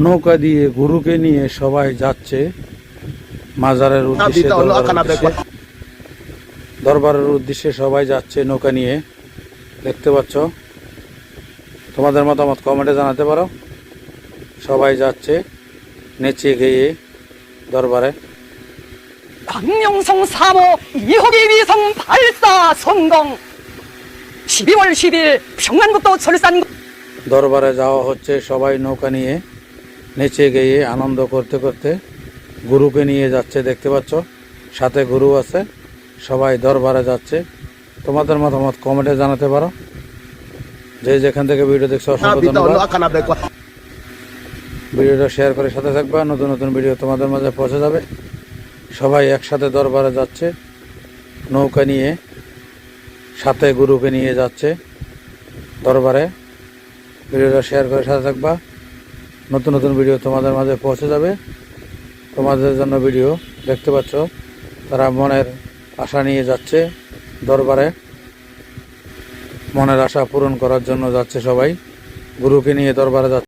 নৌকা দিয়ে গুরুকে নিয়ে সবাই যাচ্ছে মাজারের উদ্দেশ্যে, দরবারের উদ্দেশ্যে সবাই যাচ্ছে নৌকা নিয়ে। দেখতে পাচ্ছ, তোমাদের মতামত কমেন্টে জানাতে পারো। সবাই যাচ্ছে নেচে গেয়ে দরবারে। 광명성 3호 2호기 위성 발사 성공. 12월 10일 평안북도 철산 দরবারে যাওয়া হচ্ছে সবাই নৌকা নিয়ে নেচে গেয়ে আনন্দ করতে করতে। গুরুকে নিয়ে যাচ্ছে, দেখতে পাচ্ছ, সাথে গুরু আছে। সবাই দরবারে যাচ্ছে। তোমাদের মতামত কমেন্টে জানাতে পারো। যে যেখান থেকে ভিডিও দেখছো অসংখ্য ধন্যবাদ। ভিডিওটা শেয়ার করে সাথে থাকবা, নতুন নতুন ভিডিও তোমাদের মাঝে পৌঁছে যাবে। সবাই একসাথে দরবারে যাচ্ছে নৌকা নিয়ে, সাথে গুরুকে নিয়ে যাচ্ছে দরবারে। ভিডিওটা শেয়ার করে সাথে থাকবা, নতুন নতুন ভিডিও তোমাদের মাঝে পৌঁছে যাবে। তোমাদের জন্য ভিডিও দেখতে পাচ্ছ, তারা মনের আশা নিয়ে যাচ্ছে দরবারে। মনের আশা পূরণ করার জন্য যাচ্ছে সবাই, গুরুকে নিয়ে দরবারে যাচ্ছে।